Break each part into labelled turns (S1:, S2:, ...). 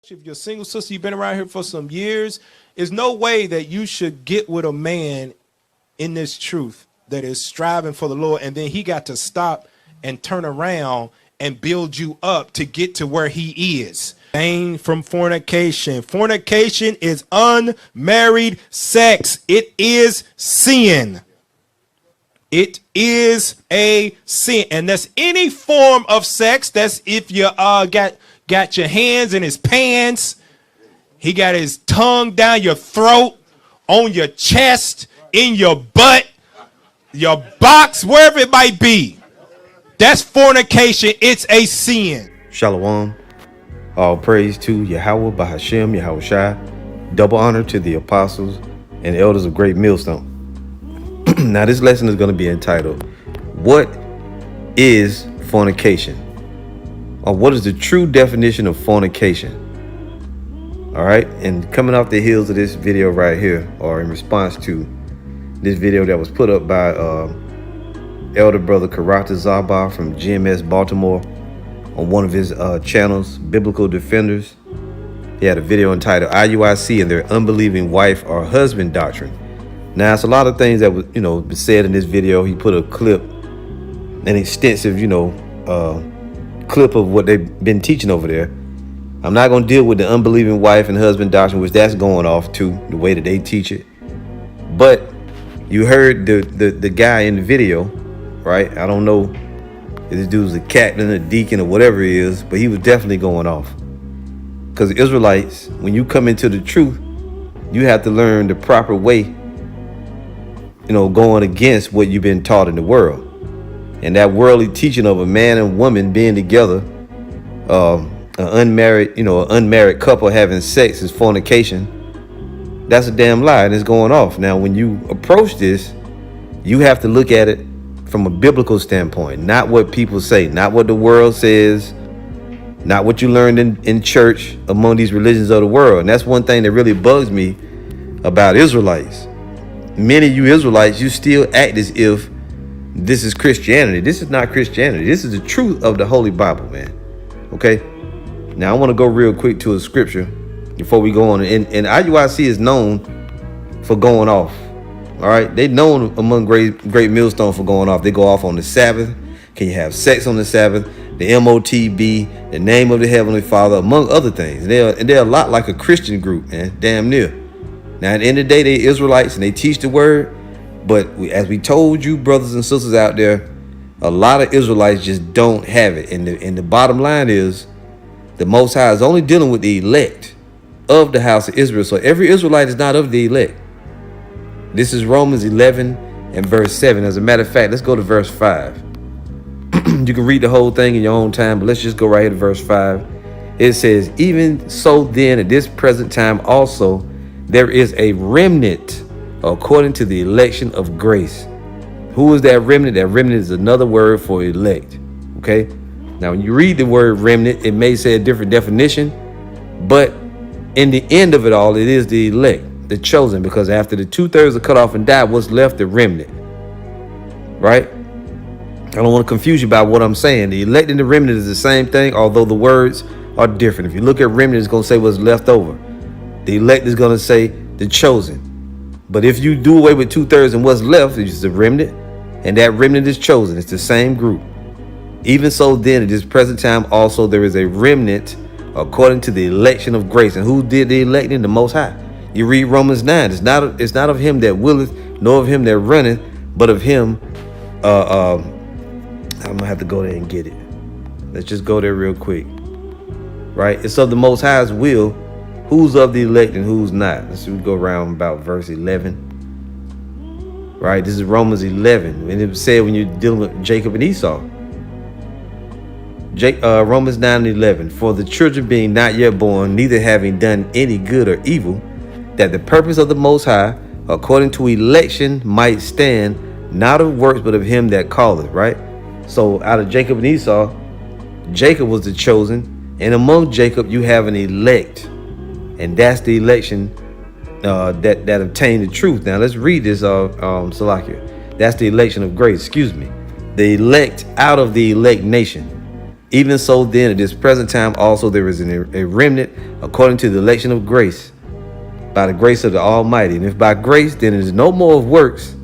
S1: If you're a single sister, you've been around here for some years, there's no way that you should get with a man in this truth that is striving for the Lord, and then he got to stop and turn around and build you up to get to where he is. Abstain from fornication. Fornication is unmarried sex. It is sin. It is a sin, and that's any form of sex. That's if you got your hands in his pants, he got his tongue down your throat, on your chest, in your butt, your box, wherever it might be. That's fornication. It's a sin.
S2: Shalom. All praise to Yahweh, Bahashem, Yahweh Shai. Double honor to the apostles and elders of Great Millstone. Now, this lesson is going to be entitled, What is Fornication? Or what is the true definition of fornication? All right. And coming off the heels of this video right here, or in response to this video that was put up by elder brother Karata Zaba from GMS Baltimore on one of his channels, Biblical Defenders. He had a video entitled IUIC and their unbelieving wife or husband doctrine. Now, it's a lot of things that was, been said in this video. He put a clip, an extensive, clip of what they've been teaching over there. I'm not going to deal with the unbelieving wife and husband doctrine, which that's going off too, the way that they teach it. But you heard the guy in the video, right? I don't know if this dude's a captain, a deacon, or whatever he is, but he was definitely going off. Because the Israelites, when you come into the truth, you have to learn the proper way, going against what you've been taught in the world. And that worldly teaching of a man and woman being together, an unmarried couple having sex is fornication. That's a damn lie, and it's going off. Now, when you approach this, you have to look at it from a biblical standpoint, not what people say, not what the world says, not what you learned in church among these religions of the world. And that's one thing that really bugs me about Israelites. Many of you Israelites, you still act as if this is Christianity. This is not Christianity. This is the truth of the Holy Bible, man. Okay? Now, I want to go real quick to a scripture before we go on. And IUIC is known for going off. All right? They're known among Great Millstone for going off. They go off on the Sabbath. Can you have sex on the Sabbath? The MOTB, the name of the Heavenly Father, among other things. They're a lot like a Christian group, man. Damn near. Now, at the end of the day, they're Israelites and they teach the word. But as we told you, brothers and sisters out there, a lot of Israelites just don't have it. And the bottom line is, the Most High is only dealing with the elect of the house of Israel. So every Israelite is not of the elect. This is Romans 11 and verse 7. As a matter of fact, let's go to verse 5. You can read the whole thing in your own time, but let's just go right here to verse 5. It says, even so then at this present time also, there is a remnant according to the election of grace. Who is that remnant? That remnant is another word for elect. Okay. Now, when you read the word remnant, it may say a different definition, but in the end of it all, it is the elect, the chosen, because after the 2/3 are cut off and died, what's left? The remnant. Right? I don't want to confuse you about what I'm saying. The elect and the remnant is the same thing, although the words are different. If you look at remnant, it's going to say what's left over. The elect is going to say the chosen. But if you do away with 2/3 and what's left, it's the remnant, and that remnant is chosen. It's the same group. Even so then, at this present time also, there is a remnant according to the election of grace. And who did the electing? The Most High. You read Romans 9. It's not of him that willeth, nor of him that runneth, but of him. I'm gonna have to go there and get it. Let's just go there real quick. Right? It's of the Most High's will. Who's of the elect and who's not? Let's go around about verse 11. Right? This is Romans 11. And it said when you're dealing with Jacob and Esau. Romans 9 and 11. For the children being not yet born, neither having done any good or evil, that the purpose of the Most High, according to election, might stand, not of works, but of him that calleth. Right? So out of Jacob and Esau, Jacob was the chosen. And among Jacob, you have an elect. And that's the election that obtained the truth. Now let's read this, Salakia. That's the election of grace, excuse me. The elect out of the elect nation. Even so then, at this present time also there is a remnant according to the election of grace, by the grace of the Almighty. And if by grace, then it is no more of works.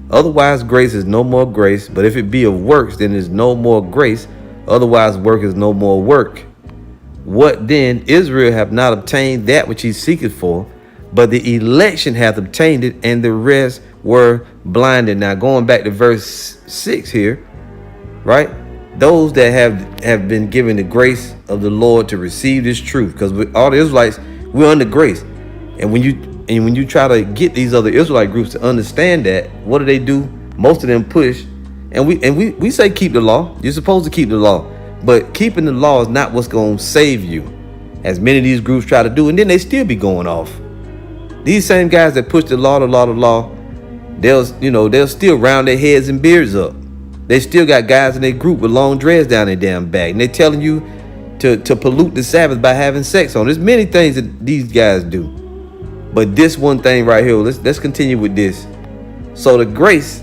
S2: Otherwise grace is no more grace. But if it be of works, then it is no more grace. Otherwise work is no more work. What then? Israel hath not obtained that which he seeketh for, but the election hath obtained it, and the rest were blinded. Now going back to verse 6 here, right? Those that have been given the grace of the Lord to receive this truth, because all the Israelites, we're under grace. And when you try to get these other Israelite groups to understand that, what do? Most of them push, and we say keep the law. You're supposed to keep the law, but keeping the law is not what's going to save you, as many of these groups try to do, and then they still be going off. These same guys that push the law, they'll still round their heads and beards up. They still got guys in their group with long dreads down their damn back, and they're telling you to pollute the Sabbath by having sex on. There's many things that these guys do, but this one thing right here, let's continue with this. So the grace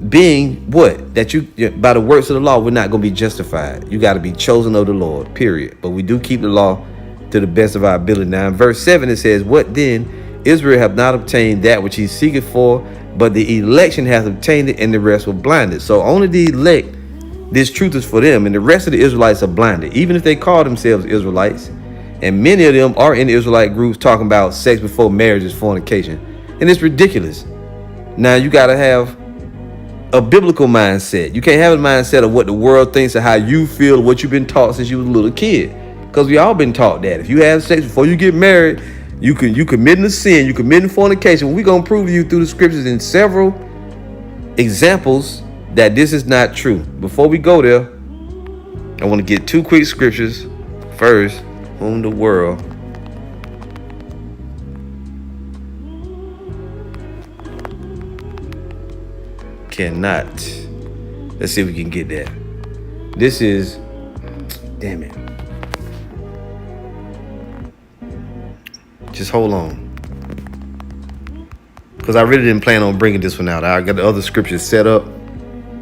S2: being what? That you, by the works of the law, we're not going to be justified. You got to be chosen of the Lord, period. But we do keep the law to the best of our ability. Now in verse 7 it says, what then? Israel have not obtained that which he seeketh for, but the election hath obtained it, and the rest were blinded. So only the elect, this truth is for them, and the rest of the Israelites are blinded, even if they call themselves Israelites. And many of them are in the Israelite groups talking about sex before marriage is fornication, and it's ridiculous. Now you got to have a biblical mindset. You can't have a mindset of what the world thinks or how you feel, what you've been taught since you was a little kid, because we all been taught that if you have sex before you get married, you committing a sin, you committing fornication. We're going to prove to you through the scriptures in several examples that this is not true. Before we go there, I want to get two quick scriptures. First, whom the world cannot. Let's see if we can get that. This is, damn it. Just hold on, because I really didn't plan on bringing this one out. I got the other scriptures set up.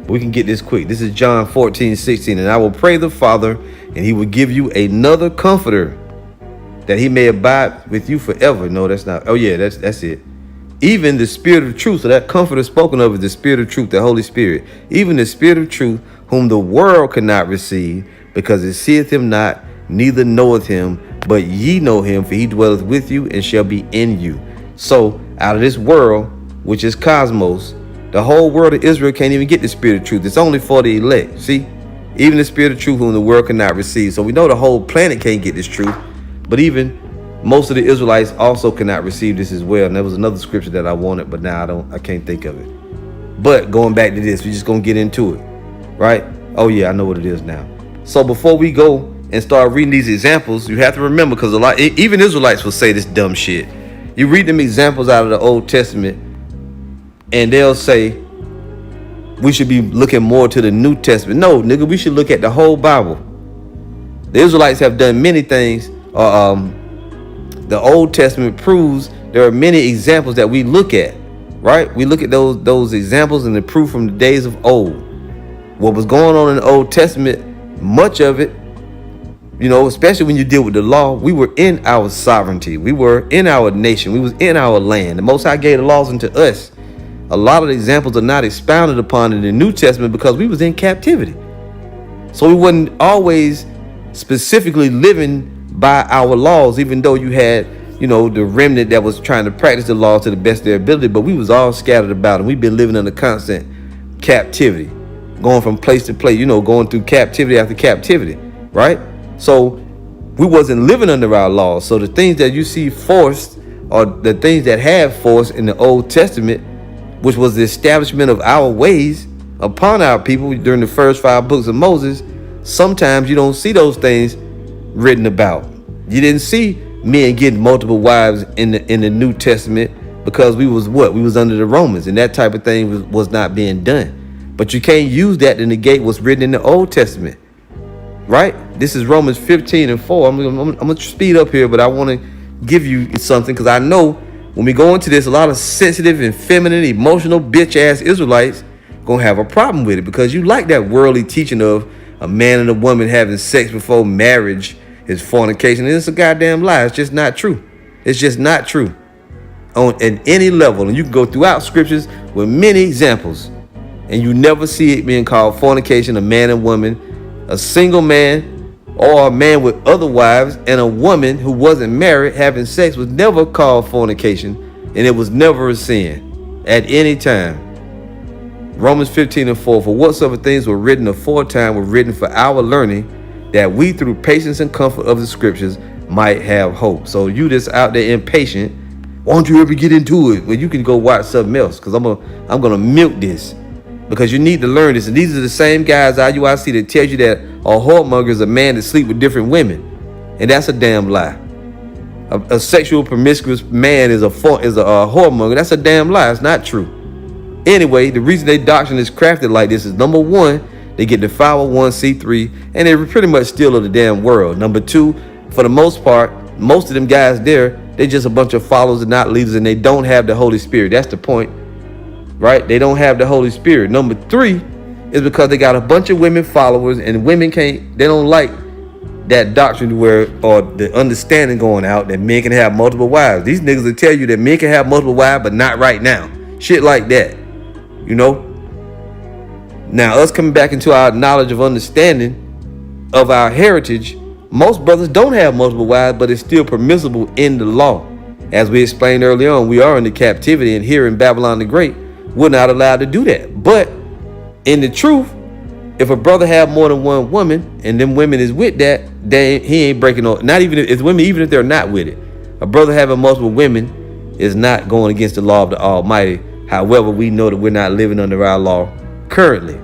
S2: We can get this quick. This is John 14:16. And I will pray the Father, and he will give you another comforter, that he may abide with you forever. No, that's not. Oh yeah, that's it. Even the Spirit of truth. So that comforter spoken of is the Spirit of truth, the Holy Spirit. Even the Spirit of truth, whom the world cannot receive, because it seeth him not, neither knoweth him. But ye know him, for he dwelleth with you and shall be in you. So out of this world, which is cosmos, the whole world of Israel can't even get the Spirit of truth. It's only for the elect. See, even the Spirit of truth whom the world cannot receive. So we know the whole planet can't get this truth, but even most of the Israelites also cannot receive this as well. And there was another scripture that I wanted, but now I can't think of it. But going back to this, we're just gonna get into it, right? Oh yeah, I know what it is now. So before we go and start reading these examples, you have to remember, because even Israelites will say this dumb shit. You read them examples out of the Old Testament, and they'll say we should be looking more to the New Testament. No, nigga, we should look at the whole Bible. The Israelites have done many things. The Old Testament proves there are many examples that we look at, right? We look at those examples and the proof from the days of old. What was going on in the Old Testament, much of it, especially when you deal with the law, we were in our sovereignty. We were in our nation. We was in our land. The Most High gave the laws unto us. A lot of the examples are not expounded upon in the New Testament because we was in captivity. So we wasn't always specifically living by our laws, even though you had, the remnant that was trying to practice the law to the best of their ability, but we was all scattered about, and we've been living under constant captivity, going from place to place, going through captivity after captivity, right? So we wasn't living under our laws. So the things that you see forced, or the things that have forced in the Old Testament, which was the establishment of our ways upon our people during the first 5 books of Moses, sometimes you don't see those things written about. You didn't see men getting multiple wives in the New Testament, because we was under the Romans, and that type of thing was not being done. But you can't use that to negate what's written in the Old Testament, right? This is Romans 15:4. I'm gonna speed up here, but I want to give you something, because I know when we go into this, a lot of sensitive and feminine, emotional, bitch ass Israelites gonna have a problem with it, because you like that worldly teaching of a man and a woman having sex before marriage is fornication. And it's a goddamn lie. It's just not true. It's just not true on at any level. And you can go throughout scriptures with many examples, and you never see it being called fornication. A man and woman, a single man or a man with other wives and a woman who wasn't married having sex was never called fornication, and it was never a sin at any time. Romans 15:4, for whatsoever things were written aforetime were written for our learning, that we through patience and comfort of the scriptures might have hope. So you just out there impatient, won't you ever get into it? Well, you can go watch something else, because I'm gonna milk this, because you need to learn this. And these are the same guys IUIC that tells you that a whoremonger is a man that sleep with different women, and that's a damn lie. A sexual promiscuous man is a whoremonger. That's a damn lie. It's not true. Anyway, the reason their doctrine is crafted like this is, number one, they get the 501c3, and they're pretty much still of the damn world. Number two, for the most part, most of them guys there, they just a bunch of followers and not leaders, and they don't have the Holy Spirit. That's the point, right? They don't have the Holy Spirit. Number three is because they got a bunch of women followers, and women they don't like that doctrine or the understanding going out that men can have multiple wives. These niggas will tell you that men can have multiple wives, but not right now. Shit like that. You know, now us coming back into our knowledge of understanding of our heritage, most brothers don't have multiple wives, but it's still permissible in the law. As we explained earlier on, we are in the captivity, and here in Babylon the Great, we're not allowed to do that. But in the truth, if a brother have more than one woman and them women is with that, he ain't breaking no, not even if women, even if they're not with it. A brother having multiple women is not going against the law of the Almighty. However, we know that we're not living under our law currently.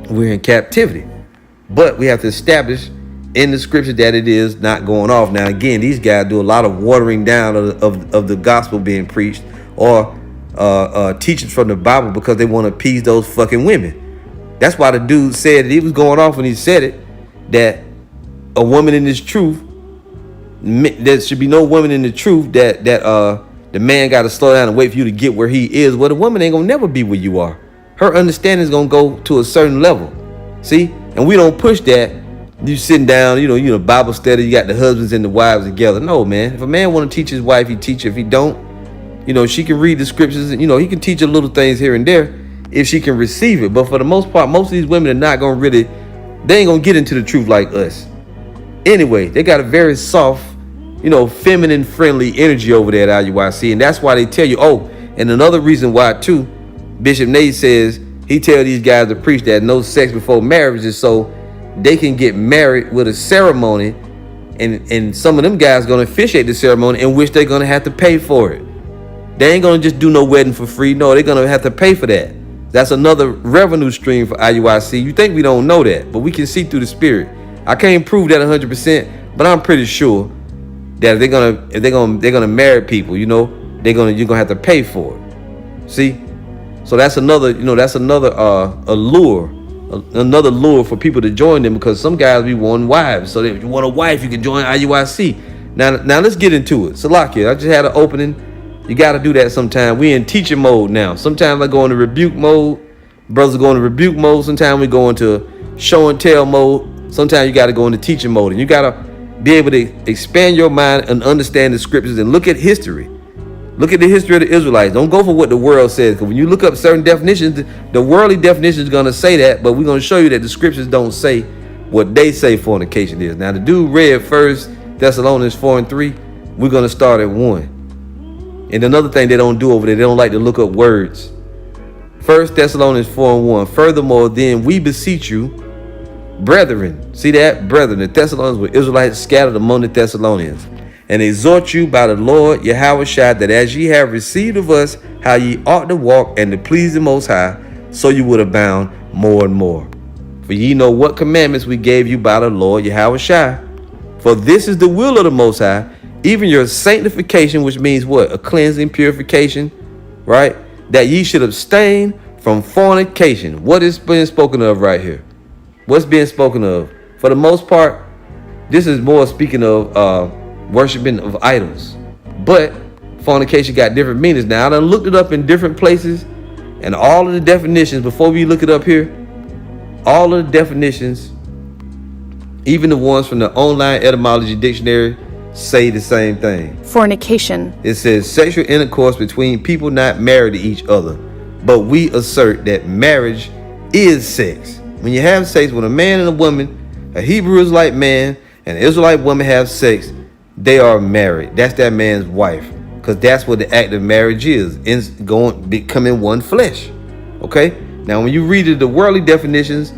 S2: We're in captivity. But we have to establish in the scripture that it is not going off. Now, again, these guys do a lot of watering down of the gospel being preached, or teachings from the Bible, because they want to appease those fucking women. That's why the dude said he was going off when he said it, that a woman in this truth, there should be no woman in the truth that the man got to slow down and wait for you to get where he is. Well, the woman ain't gonna never be where you are. Her understanding is gonna go to a certain level. See, and we don't push that. You sitting down, you know, Bible study. You got the husbands and the wives together. No, man. If a man want to teach his wife, he teach her. If he don't, she can read the scriptures, and he can teach her little things here and there if she can receive it. But for the most part, most of these women are not gonna they ain't gonna get into the truth like us. Anyway, they got a very soft, feminine friendly energy over there at IUIC. And that's why they tell you, and another reason why too, Bishop Nate says he tell these guys to preach that no sex before marriage is so they can get married with a ceremony, and some of them guys gonna officiate the ceremony, in which they're gonna have to pay for it. They ain't gonna just do no wedding for free. No, they're gonna have to pay for that. That's another revenue stream for IUIC. You think we don't know that, but we can see through the spirit. I can't prove that 100%, but I'm pretty sure that if they're gonna marry people, you're gonna have to pay for it. See, so that's another another lure for people to join them, because some guys be wanting wives. So if you want a wife, you can join IUIC. Now let's get into it. Salakia, I just had an opening. You got to do that sometime. We in teaching mode now. Sometimes I go into rebuke mode. Brothers go into rebuke mode. Sometimes we go into show and tell mode. Sometimes you got to go into teaching mode, and you got to be able to expand your mind and understand the scriptures and look at history. Look at the history of the Israelites. Don't go for what the world says, because when you look up certain definitions, the worldly definition is going to say that, but we're going to show you that the scriptures don't say what they say fornication is. Now, the dude read 1 Thessalonians 4:3. We're going to start at 1. And another thing they don't do over there, they don't like to look up words. 1 Thessalonians 4:1. Furthermore, then we beseech you, brethren. See that? Brethren. The Thessalonians were Israelites scattered among the Thessalonians. And exhort you by the Lord Yahushua, that as ye have received of us how ye ought to walk and to please the Most High, so you would abound more and more. For ye know what commandments we gave you by the Lord Yahushua. For this is the will of the Most High, even your sanctification, which means what? A cleansing, purification, right? That ye should abstain from fornication. What is being spoken of right here? What's being spoken of? For the most part, this is more speaking of worshiping of idols. But fornication got different meanings. Now, I done looked it up in different places, and all of the definitions, before we look it up here, All of the definitions, even the ones from the online etymology dictionary, say the same thing.
S3: Fornication.
S2: It says sexual intercourse between people not married to each other. But we assert that marriage is sex. When you have sex with a man and a woman, a Hebrew Israelite man and an Israelite woman have sex, they are married. That's that man's wife. Because that's what the act of marriage is. It's becoming one flesh. Okay? Now, when you read the worldly definitions,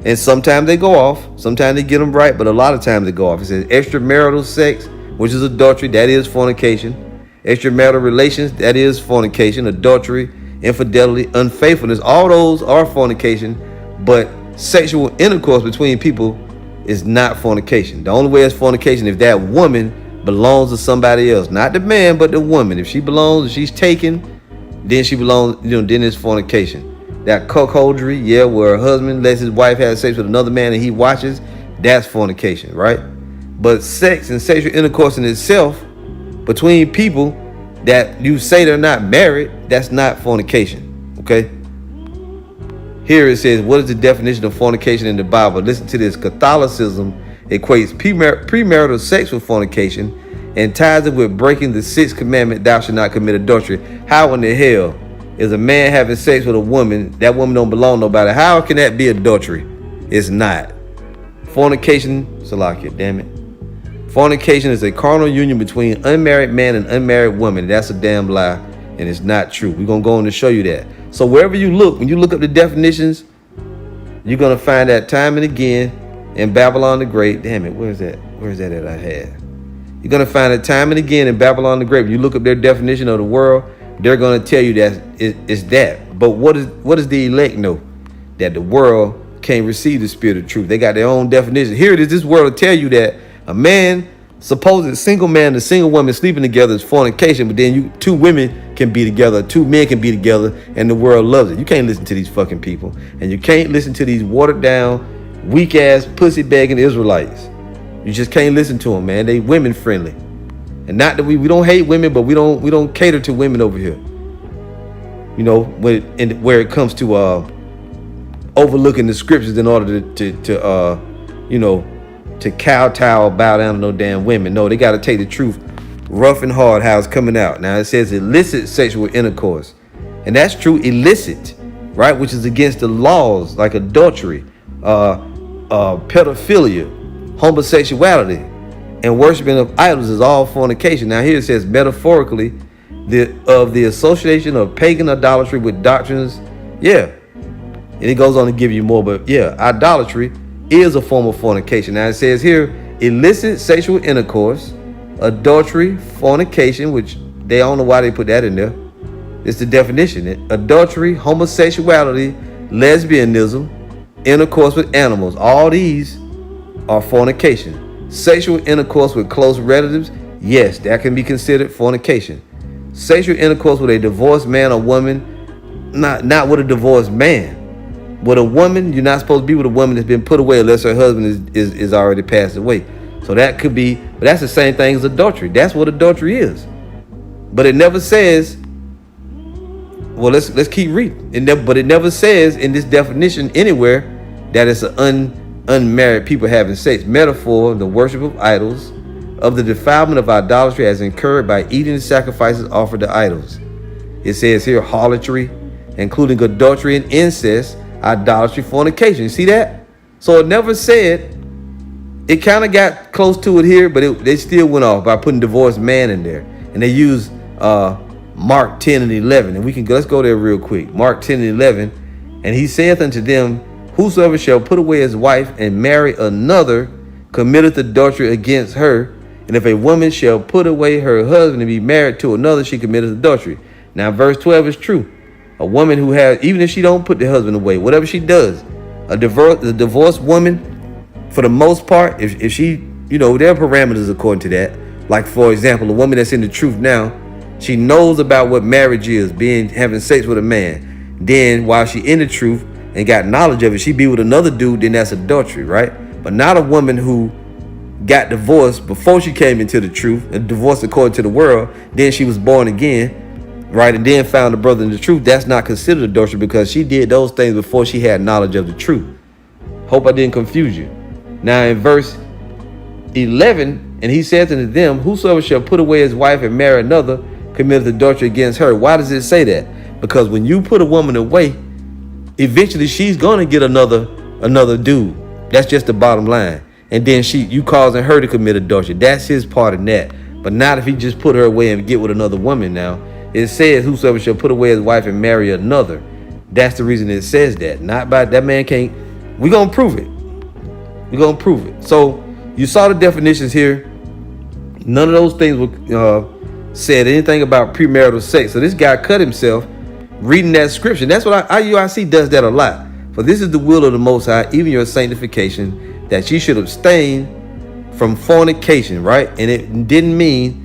S2: and sometimes they go off, sometimes they get them right, but a lot of times they go off. It says extramarital sex, which is adultery, that is fornication. Extramarital relations, that is fornication. Adultery, infidelity, unfaithfulness, all those are fornication, but sexual intercourse between people is not fornication. The only way it's fornication if that woman belongs to somebody else, not the man, but the woman. If she belongs, if she's taken, then she belongs, then it's fornication. That cuckoldry, yeah, where a husband lets his wife have sex with another man and he watches, that's fornication, right? But sex and sexual intercourse in itself between people that you say they're not married, that's not fornication, okay? Here it says, what is the definition of fornication in the Bible? Listen to this. Catholicism equates premarital sex with fornication and ties it with breaking the sixth commandment, thou shalt not commit adultery. How in the hell is a man having sex with a woman, that woman don't belong to nobody? How can that be adultery? It's not. Fornication, Salakia, damn it. Fornication is a carnal union between unmarried man and unmarried woman. That's a damn lie, and it's not true. We're going to go on to show you that. So wherever you look, when you look up the definitions, you're going to find that time and again in Babylon the Great. Damn it, where's that? Where's that I had? You're going to find it time and again in Babylon the Great. When you look up their definition of the world, they're going to tell you that it's that. But what does the elect know? That the world can't receive the spirit of truth. They got their own definition. Here it is. This world will tell you that a man, supposed single man and a single woman sleeping together is fornication, but then two women can be together, two men can be together, and the world loves it. You can't listen to these fucking people. And you can't listen to these watered down, weak ass, pussy begging Israelites. You just can't listen to them, man. They women friendly. And not that we don't hate women, but we don't cater to women over here. You know, where it comes to overlooking the scriptures in order to kowtow, bow down to no damn women. No, they got to take the truth rough and hard how it's coming out. Now it says illicit sexual intercourse, and that's true, illicit, right? Which is against the laws, like adultery, pedophilia, homosexuality, and worshiping of idols is all fornication. Now here it says metaphorically, the association of pagan idolatry with doctrines, yeah. And it goes on to give you more, but yeah, idolatry is a form of fornication. Now it says here, illicit sexual intercourse, adultery, fornication, which they don't know why they put that in there. It's the definition. Adultery, homosexuality, lesbianism, intercourse with animals. All these are fornication. Sexual intercourse with close relatives, yes, that can be considered fornication. Sexual intercourse with a divorced man or woman, not with a divorced man. With a woman, you're not supposed to be with a woman that's been put away unless her husband is already passed away. So that could be, but that's the same thing as adultery. That's what adultery is. But it never says, well, let's keep reading. But it never says in this definition anywhere that it's an unmarried people having sex. Metaphor, the worship of idols, of the defilement of idolatry as incurred by eating the sacrifices offered to idols. It says here harlotry, including adultery and incest, idolatry, fornication. You see that? So it never said, it kind of got close to it here, but they still went off by putting divorced man in there. And they used Mark 10 and 11. And let's go there real quick. Mark 10 and 11. And he saith unto them, whosoever shall put away his wife and marry another committeth adultery against her. And if a woman shall put away her husband and be married to another, she committeth adultery. Now verse 12 is true. A woman who has, even if she don't put the husband away, whatever she does, the divorced woman, for the most part, if she, there are parameters according to that. Like, for example, a woman that's in the truth now, she knows about what marriage is, having sex with a man. Then while she in the truth and got knowledge of it, she be with another dude, then that's adultery, right? But not a woman who got divorced before she came into the truth, and divorced according to the world, then she was born again, right? And then found a brother in the truth. That's not considered adultery because she did those things before she had knowledge of the truth. Hope I didn't confuse you. Now in verse 11, and he says unto them, whosoever shall put away his wife and marry another committeth adultery against her. Why does it say that? Because when you put a woman away, eventually she's gonna get another dude. That's just the bottom line. And then you causing her to commit adultery. That's his part in that. But not if he just put her away and get with another woman. Now it says whosoever shall put away his wife and marry another. That's the reason it says that. Not by that man can't. We're gonna prove it. We're gonna prove it. So you saw the definitions here. None of those things were said anything about premarital sex. So this guy cut himself reading that scripture. That's what IUIC does that a lot. For this is the will of the Most High, even your sanctification, that ye should abstain from fornication, right? And it didn't mean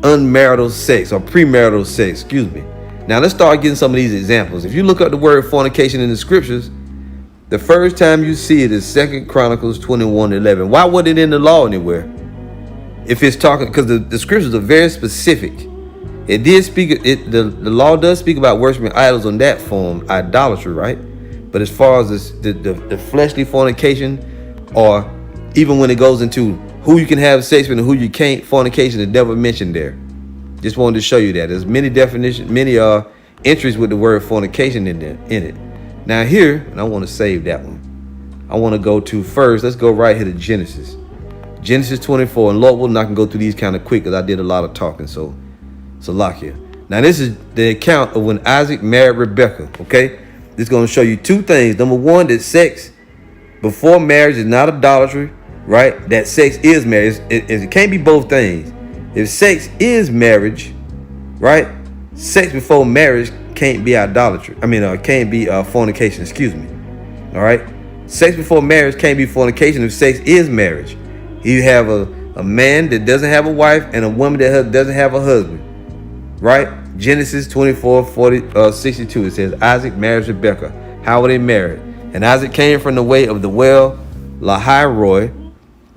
S2: unmarital sex or premarital sex, excuse me. Now let's start getting some of these examples. If you look up the word fornication in the scriptures, the first time you see it is 2 Chronicles 21:11. Why wasn't it in the law anywhere? If it's talking, because the scriptures are very specific. It did speak, the law does speak about worshiping idols on that form, idolatry, right? But as far as the fleshly fornication, or even when it goes into who you can have sex with and who you can't, fornication is never mentioned there. Just wanted to show you that. There's many definitions, many entries with the word fornication in it. Now here, and I want to save that one. I want to go to first, let's go right here to Genesis. Genesis 24, and Lord willing, I can go through these kind of quick because I did a lot of talking, so lock here. Now this is the account of when Isaac married Rebekah, okay? This is going to show you two things. Number one, that sex before marriage is not idolatry, right? That sex is marriage. It can't be both things. If sex is marriage, right? Sex before marriage can't be idolatry. Can't be fornication, excuse me. All right? Sex before marriage can't be fornication if sex is marriage. You have a man that doesn't have a wife and a woman that doesn't have a husband, right? Genesis 24:62, it says, Isaac marries Rebekah. How were they married? And Isaac came from the way of the well Lahairoi,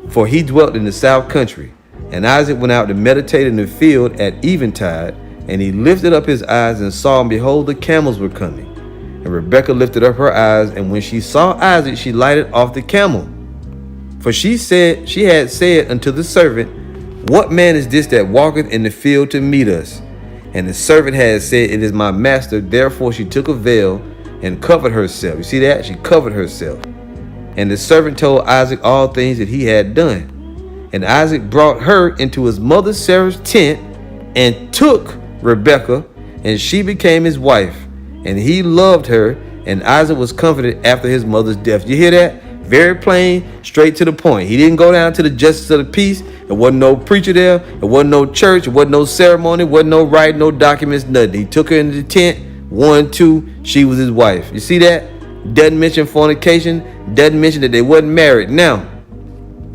S2: for he dwelt in the south country. And Isaac went out to meditate in the field at eventide, and he lifted up his eyes and saw, and behold, the camels were coming. And Rebekah lifted up her eyes, and when she saw Isaac, she lighted off the camel. For she had said unto the servant, what man is this that walketh in the field to meet us? And the servant had said, it is my master. Therefore she took a veil and covered herself. You see that? She covered herself. And the servant told Isaac all things that he had done. And Isaac brought her into his mother Sarah's tent and took Rebekah, and she became his wife. And he loved her, and Isaac was comforted after his mother's death. You hear that? Very plain, straight to the point. He didn't go down to the justice of the peace. There wasn't no preacher there. There wasn't no church. There wasn't no ceremony. There wasn't no writing, no documents, nothing. He took her into the tent. 1, 2, she was his wife. You see that? Doesn't mention fornication. Doesn't mention that they wasn't married. Now,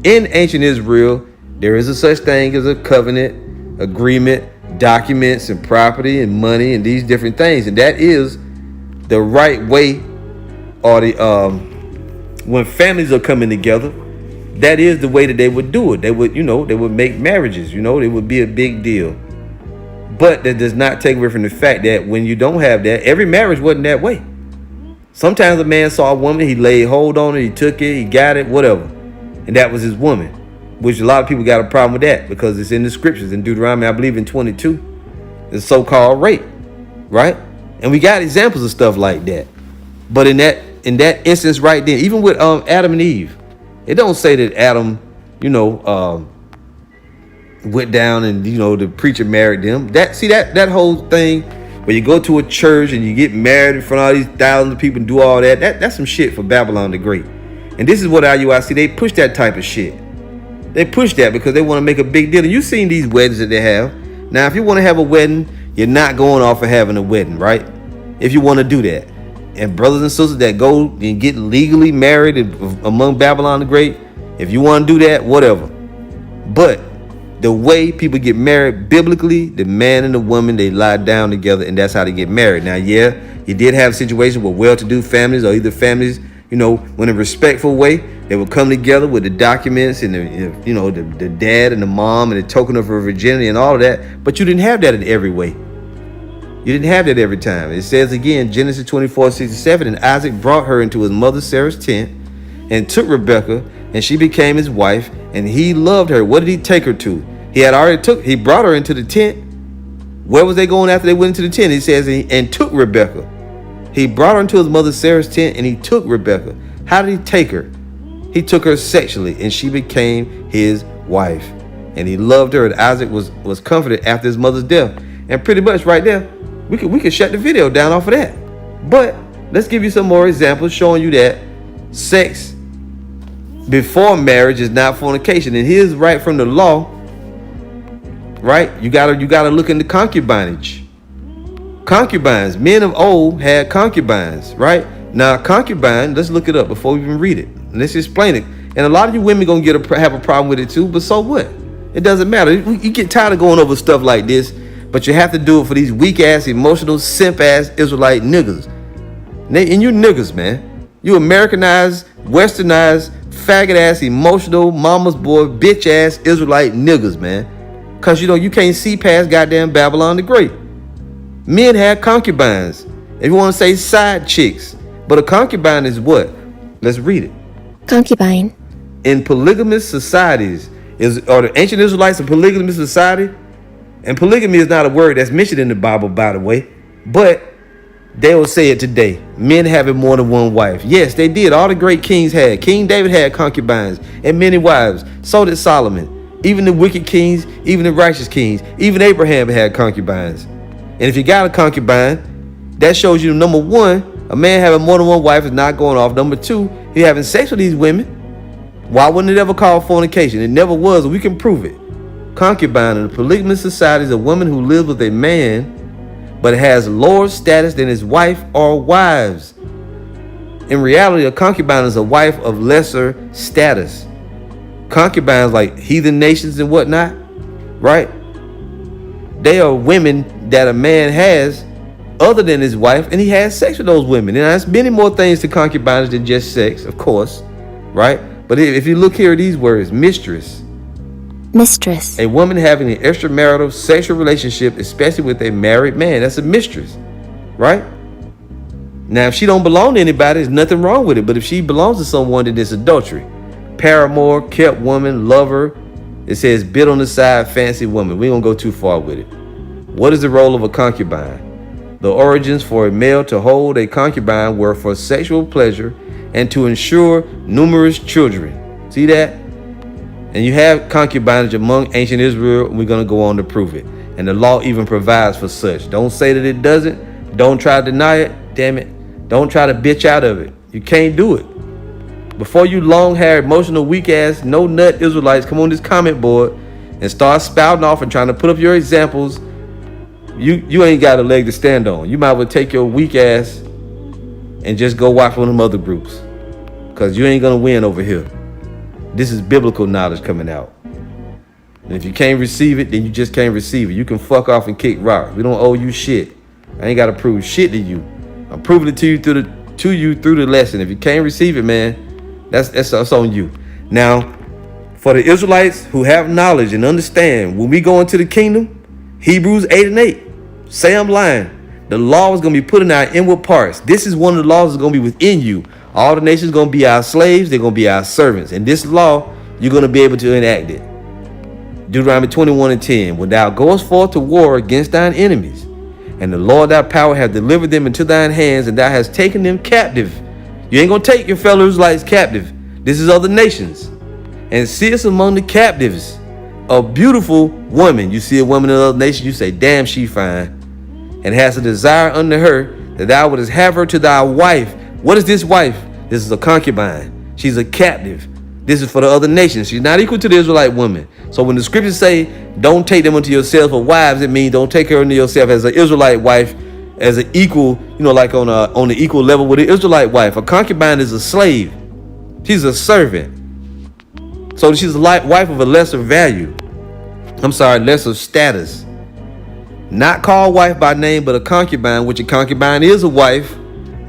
S2: in ancient Israel, there is a such thing as a covenant, agreement, documents, and property, and money, and these different things. And that is the right way, or the when families are coming together, that is the way that they would do it. They would, they would make marriages, it would be a big deal. But that does not take away from the fact that when you don't have that, every marriage wasn't that way. Sometimes a man saw a woman, he laid hold on it, he took it, he got it, whatever. And that was his woman, which a lot of people got a problem with that because it's in the scriptures. In Deuteronomy, I believe in 22, the so-called rape, right? And we got examples of stuff like that. But in that instance right then, even with Adam and Eve, it don't say that Adam, went down and the preacher married them. That whole thing where you go to a church and you get married in front of all these thousands of people and do all that's some shit for Babylon the Great. And this is what IUIC, they push that type of shit. They push that because they want to make a big deal. And you've seen these weddings that they have. Now, if you want to have a wedding, you're not going off of having a wedding, right? If you want to do that. And brothers and sisters that go and get legally married among Babylon the Great, if you want to do that, whatever. But the way people get married biblically, the man and the woman, they lie down together, and that's how they get married. Now, yeah, you did have situations where well-to-do families, or either families, in a respectful way, they would come together with the documents and the dad and the mom and the token of her virginity and all of that. But you didn't have that in every way. You didn't have that every time. It says again, Genesis 24:67, and Isaac brought her into his mother Sarah's tent and took Rebekah, and she became his wife, and he loved her. What did he take her to? He brought her into the tent. Where was they going after they went into the tent? He says, and took Rebekah. He brought her into his mother Sarah's tent, and he took Rebekah. How did he take her? He took her sexually, and she became his wife. And he loved her, and Isaac was comforted after his mother's death. And pretty much right there, we could shut the video down off of that. But let's give you some more examples showing you that sex before marriage is not fornication. And here's right from the law, right? You gotta look into concubinage. Concubines, men of old had concubines, right? Now concubine, let's look it up before we even read it. Let's explain it. And a lot of you women gonna have a problem with it too, but so what? It doesn't matter. You get tired of going over stuff like this, but you have to do it for these weak ass, emotional, simp ass Israelite niggas. And you niggas, man. You Americanized, westernized, faggot ass, emotional, mama's boy, bitch ass Israelite niggas, man. Cause you can't see past goddamn Babylon the Great. Men had concubines. If you want to say side chicks. But a concubine is what? Let's read it.
S3: Concubine.
S2: In polygamous societies, are the ancient Israelites a polygamous society? And polygamy is not a word that's mentioned in the Bible, by the way. But they will say it today. Men having more than one wife. Yes, they did. All the great kings had. King David had concubines and many wives. So did Solomon. Even the wicked kings, even the righteous kings, even Abraham had concubines. And if you got a concubine, that shows you, number one, a man having more than one wife is not going off. Number two, he having sex with these women. Why wouldn't it ever call fornication? It never was. We can prove it. Concubine in a polygamous society is a woman who lives with a man but has lower status than his wife or wives. In reality, a concubine is a wife of lesser status. Concubines, like heathen nations and whatnot, right? They are women that a man has other than his wife, and he has sex with those women. And there's many more things to concubinage than just sex, of course, right? But if you look here at these words, mistress.
S3: Mistress.
S2: A woman having an extramarital sexual relationship, especially with a married man, that's a mistress, right? Now, if she don't belong to anybody, there's nothing wrong with it. But if she belongs to someone, then it's adultery. Paramour, kept woman, lover. It says bit on the side, fancy woman. We don't go too far with it. What is the role of a concubine? The origins for a male to hold a concubine were for sexual pleasure and to ensure numerous children. See that? And you have concubinage among ancient Israel, and we're going to go on to prove it. And the law even provides for such. Don't say that it doesn't. Don't try to deny it. Damn it. Don't try to bitch out of it. You can't do it. Before you long-haired, emotional, weak-ass, no-nut Israelites come on this comment board and start spouting off and trying to put up your examples, you ain't got a leg to stand on. You might as well take your weak ass and just go watch one of them other groups, because you ain't going to win over here. This is biblical knowledge coming out. And if you can't receive it, then you just can't receive it. You can fuck off and kick rocks. We don't owe you shit. I ain't got to prove shit to you. I'm proving it to you through the lesson. If you can't receive it, man, that's on you. Now, for the Israelites who have knowledge and understand, when we go into the kingdom, Hebrews 8:8, say I'm lying. The law is going to be put in our inward parts. This is one of the laws that's going to be within you. All the nations are going to be our slaves. They're going to be our servants. And this law, you're going to be able to enact it. Deuteronomy 21:10, when thou goest forth to war against thine enemies, and the Lord thy power hath delivered them into thine hands, and thou hast taken them captive. You ain't going to take your fellow Israelites captive. This is other nations. And seest among the captives a beautiful woman. You see a woman in another nation, you say, damn, she fine. And has a desire unto her, that thou wouldest have her to thy wife. What is this wife? This is a concubine. She's a captive. This is for the other nations. She's not equal to the Israelite woman. So when the scriptures say, don't take them unto yourself for wives, it means don't take her unto yourself as an Israelite wife, as an equal, like on the equal level with the Israelite wife. A concubine is a slave. She's a servant. So she's a wife of a lesser value. Lesser status. Not called wife by name, but a concubine, which a concubine is a wife,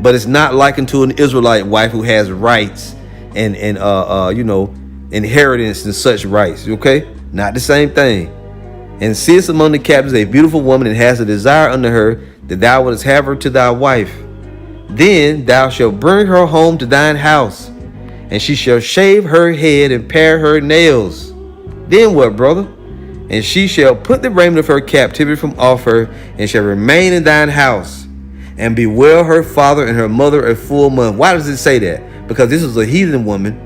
S2: but it's not likened to an Israelite wife who has rights and inheritance and such rights. Okay? Not the same thing. And seest among the captives a beautiful woman, and has a desire unto her, that thou wouldest have her to thy wife. Then thou shalt bring her home to thine house, and she shall shave her head and pare her nails. Then what, brother? And she shall put the raiment of her captivity from off her, and shall remain in thine house, and bewail her father and her mother a full month. Why does it say that? Because this was a heathen woman,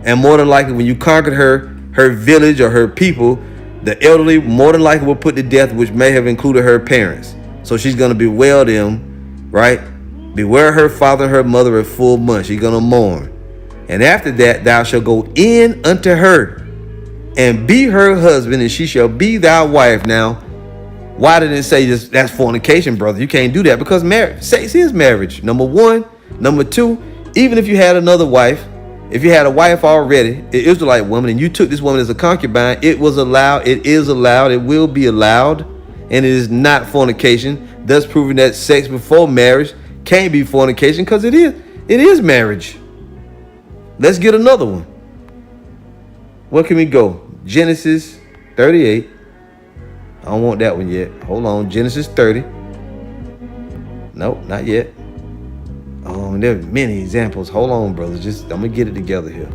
S2: and more than likely when you conquered her village or her people, the elderly more than likely will put to death, which may have included her parents. So she's going to bewail them, right? Bewail her father and her mother a full month. She's going to mourn. And after that, thou shalt go in unto her and be her husband, and she shall be thy wife. Now, why didn't it say this? That's fornication, brother. You can't do that because sex is marriage. Number one. Number two, even if you had another wife, if you had a wife already, an Israelite woman, and you took this woman as a concubine, it was allowed, it is allowed, it will be allowed, and it is not fornication, thus proving that sex before marriage can't be fornication because it is marriage. Let's get another one. Where can we go? Genesis 38. I don't want that one yet. Hold on. Genesis 30. Nope, not yet. Oh, there are many examples. Hold on, brothers. I'm going to get it together here.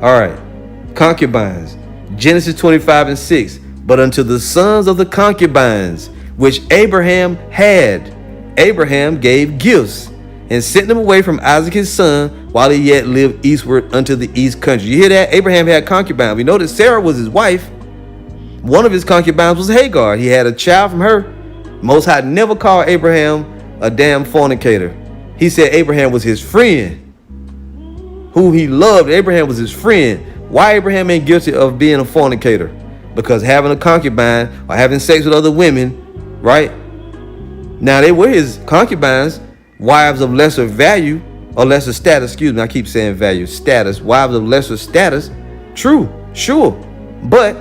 S2: All right. Concubines. Genesis 25:6. But unto the sons of the concubines, which Abraham had, Abraham gave gifts, and sent them away from Isaac his son, while he yet lived eastward unto the east country. You hear that? Abraham had concubines. We know that Sarah was his wife. One of his concubines was Hagar. He had a child from her. Most High never called Abraham a damn fornicator. He said Abraham was his friend, who he loved. Abraham was his friend. Why Abraham ain't guilty of being a fornicator? Because having a concubine or having sex with other women, right? Now, they were his concubines, wives of lesser value or lesser status. Excuse me, I keep saying value, status. Wives of lesser status. True, sure. But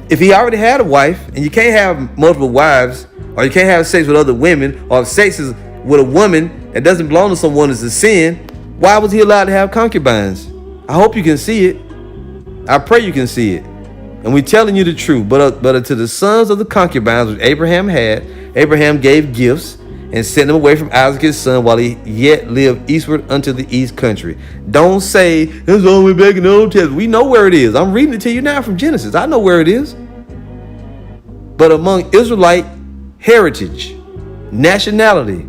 S2: if he already had a wife, and you can't have multiple wives, or you can't have sex with other women, or if sex is with a woman that doesn't belong to someone is a sin, why was he allowed to have concubines? I hope you can see it. I pray you can see it. And we're telling you the truth. But unto the sons of the concubines which Abraham had, Abraham gave gifts and sent them away from Isaac his son, while he yet lived eastward unto the east country. Don't say it's all the way back in the Old Testament. We know where it is. I'm reading it to you now from Genesis. I know where it is. But among Israelite heritage, nationality,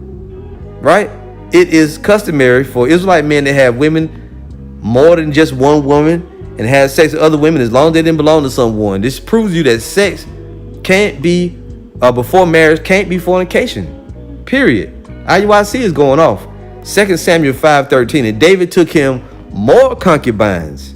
S2: right? It is customary for Israelite men to have women more than just one woman and have sex with other women as long as they didn't belong to someone. This proves you that sex can't be, before marriage, can't be fornication. Period. IUIC is going off. 2 Samuel 5:13. And David took him more concubines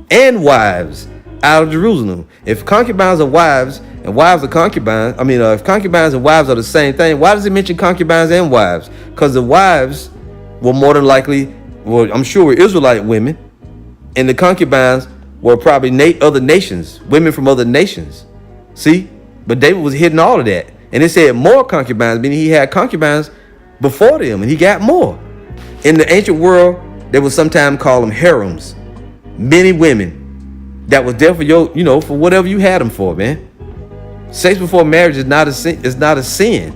S2: and wives out of Jerusalem. If concubines are wives and wives are concubines, if concubines and wives are the same thing, why does it mention concubines and wives? Because the wives were more than likely, I'm sure, were Israelite women, and the concubines were probably other nations, women from other nations. See? But David was hitting all of that. And it said more concubines, meaning he had concubines before them, and he got more. In the ancient world, they would sometimes call them harems. Many women that was there for for whatever you had them for, man. Sex before marriage is not a sin. It's not a sin.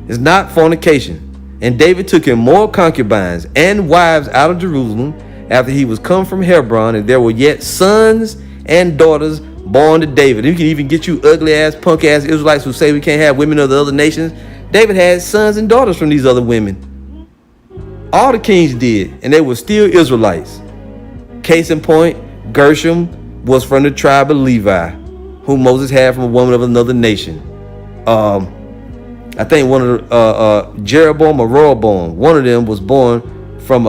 S2: It's not fornication. And David took him more concubines and wives out of Jerusalem after he was come from Hebron, and there were yet sons and daughters born to David. You can even get you ugly ass, punk ass Israelites who say we can't have women of the other nations. David had sons and daughters from these other women. All the kings did, and they were still Israelites. Case in point, Gershom was from the tribe of Levi, whom Moses had from a woman of another nation. I think one of Jeroboam or Rehoboam, one of them was born from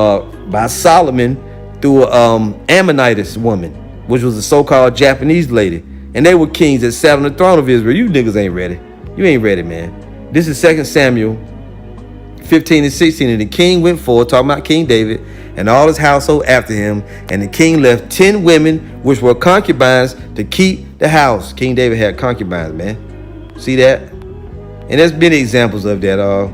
S2: by Solomon through an Ammonitess woman, which was a so-called Japanese lady. And they were kings that sat on the throne of Israel. You niggas ain't ready. You ain't ready, man. This is 2 Samuel 15 and 16. And the king went forth, talking about King David, and all his household after him. And the king left 10 women, which were concubines, to keep the house. King David had concubines, man. See that? And there's many examples of that.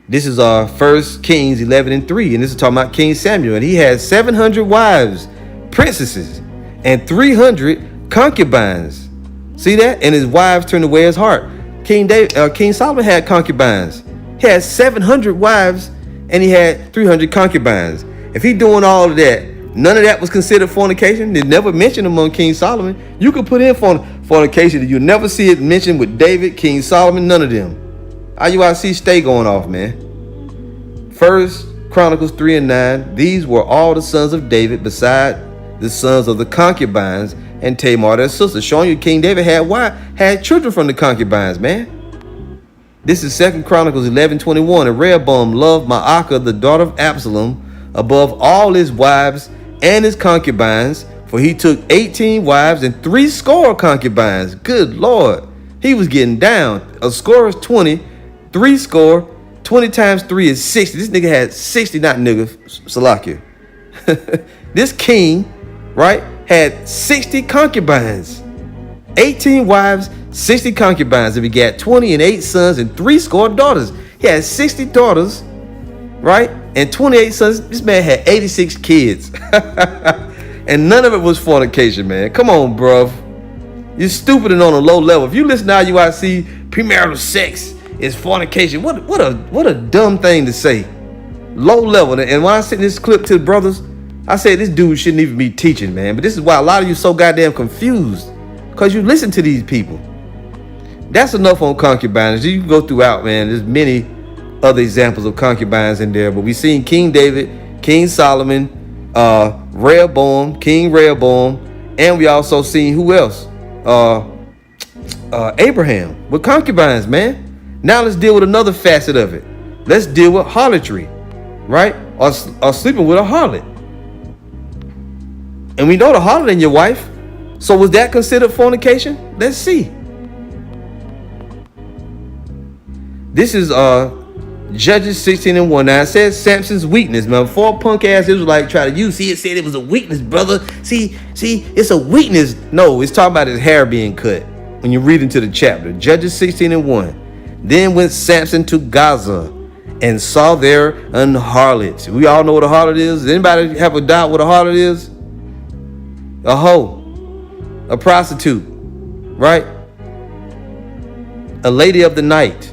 S2: This is 1 Kings 11 and 3. And this is talking about King Samuel. And he had 700 wives, princesses, and 300 concubines. See that? And his wives turned away his heart. King Solomon had concubines. He had 700 wives and he had 300 concubines. If he doing all of that None of that was considered fornication. It's never mentioned among King Solomon. You could put in fornication, and you'll never see it mentioned with David, King Solomon, none of them. IUIC, stay going off, man. First Chronicles 3 and 9. These were all the sons of David, beside the sons of the concubines and Tamar, their sister, showing you King David had children from the concubines, man. This is 2 Chronicles 11:21. And Rehoboam loved Maacah, the daughter of Absalom, above all his wives and his concubines, for he took 18 wives and 80 concubines. Good Lord. He was getting down. A score is 20. 80. 20 times 3 is 60. This nigga had 60, not nigga, Salakia. This king, right, had 60 concubines. 18 wives, 60 concubines. If he got 20 and 8 sons and 80 daughters. He had 60 daughters, right? And 28 sons. This man had 86 kids. And none of it was fornication, man. Come on, bruv. You're stupid and on a low level. If you listen to IUIC, premarital sex is fornication. What a dumb thing to say. Low level. And when I sent this clip to the brothers, I said this dude shouldn't even be teaching, man. But this is why a lot of you so goddamn confused. Because you listen to these people. That's enough on concubines. You can go throughout, man. There's many other examples of concubines in there. But we've seen King David, King Solomon, Rehoboam, King Rehoboam. And we also seen who else? Abraham with concubines, man. Now let's deal with another facet of it. Let's deal with harlotry, right? Or sleeping with a harlot. And we know the harlot ain't your wife. So was that considered fornication? Let's see. This is Judges 16:1. Now it says Samson's weakness. Now before punk ass Israelite try to use, it said it was a weakness, brother. See, it's a weakness. No, it's talking about his hair being cut. When you read into the chapter, Judges 16:1. Then went Samson to Gaza and saw there an harlot. We all know what a harlot is. Does anybody have a doubt what a harlot is? A hoe, a prostitute, right? A lady of the night.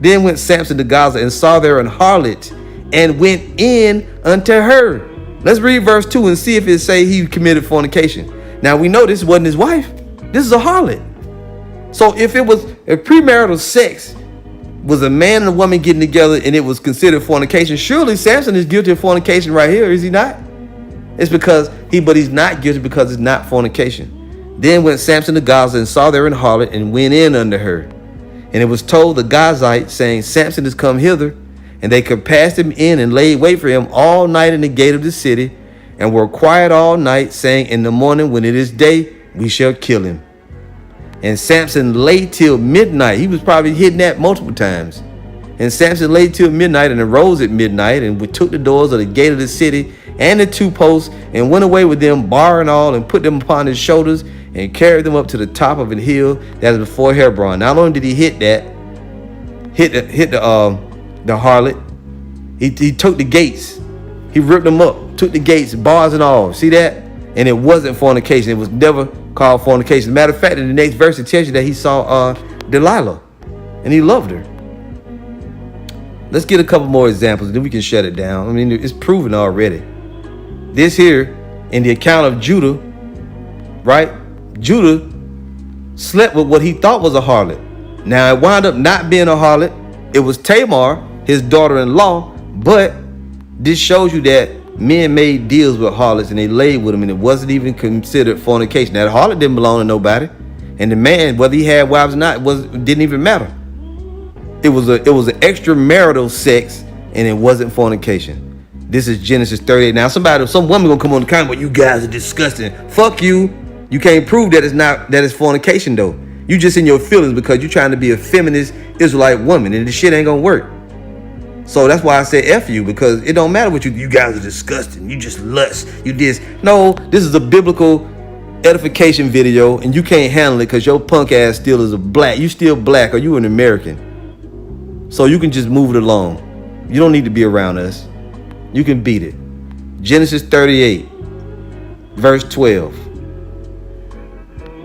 S2: Then went Samson to Gaza and saw there an harlot and went in unto her. Let's read verse 2 and see if it say he committed fornication. Now we know this wasn't his wife. This is a harlot. So if premarital sex was a man and a woman getting together and it was considered fornication, surely Samson is guilty of fornication right here, is he not? It's because but he's not guilty because it's not fornication. Then went Samson to Gaza and saw there an harlot and went in unto her. And it was told the Gazites, saying, Samson is come hither. And they compassed him in and laid wait for him all night in the gate of the city, and were quiet all night, saying, in the morning when it is day, we shall kill him. And Samson lay till midnight. He was probably hitting that multiple times. And Samson lay till midnight and arose at midnight and took the doors of the gate of the city and the 2 posts and went away with them, bar and all, and put them upon his shoulders and carried them up to the top of a hill that is before Hebron. Not only did he hit the harlot, he took the gates. He ripped them up, took the gates, bars and all. See that? And it wasn't fornication. It was never called fornication. As a matter of fact, in the next verse, it tells you that he saw Delilah and he loved her. Let's get a couple more examples, then we can shut it down. I mean, it's proven already. This here, in the account of Judah, right? Judah slept with what he thought was a harlot. Now, it wound up not being a harlot. It was Tamar, his daughter-in-law, but this shows you that men made deals with harlots and they laid with them, and it wasn't even considered fornication. Now, the harlot didn't belong to nobody, and the man, whether he had wives or not, didn't even matter. It was an extramarital sex, and it wasn't fornication. This is Genesis 38. Now, some woman gonna come on the comment, but you guys are disgusting. Fuck you. You can't prove that it's fornication though. You just in your feelings because you're trying to be a feminist Israelite woman, and this shit ain't gonna work. So that's why I say F you, because it don't matter what you guys are disgusting. You just lust. You this. No, this is a biblical edification video, and you can't handle it because your punk ass still is you still black, or you an American. So you can just move it along. You don't need to be around us. You can beat it. Genesis 38, verse 12.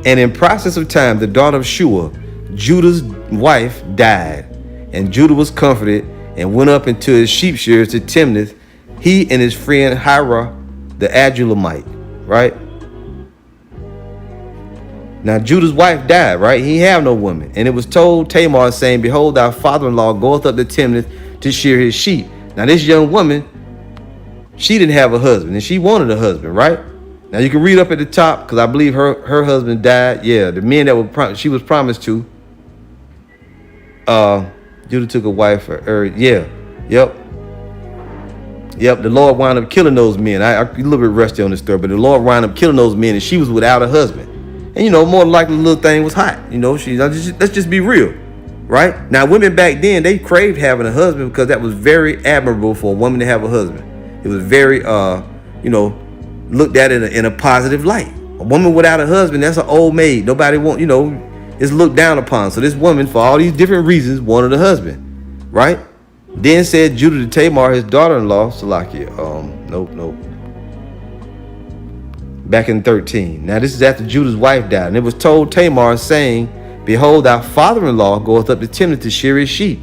S2: And in process of time, the daughter of Shua, Judah's wife, died. And Judah was comforted and went up into his sheep shearers to Timnath, he and his friend Hira, the Adullamite, right? Now Judah's wife died, right? He have no woman. And it was told Tamar, saying, behold, thy father-in-law goeth up to Timnath to shear his sheep. Now this young woman, she didn't have a husband, and she wanted a husband, right? Now you can read up at the top, because I believe her husband died. Yeah, the men that she was promised to. Judah took a wife for her. Yeah, yep. The Lord wound up killing those men. I'm a little bit rusty on this story, but the Lord wound up killing those men, and she was without a husband. And more than likely the little thing was hot. Let's just be real, right? Now women back then, they craved having a husband because that was very admirable for a woman to have a husband. It was very looked at in a positive light. A woman without a husband, that's an old maid. Nobody want, it's looked down upon. So this woman, for all these different reasons, wanted a husband, right? Then said Judah to Tamar, his daughter-in-law, Salakia. Nope. Back in 13. Now this is after Judah's wife died. And it was told Tamar, saying, behold, thy father-in-law goeth up to Timnath to shear his sheep.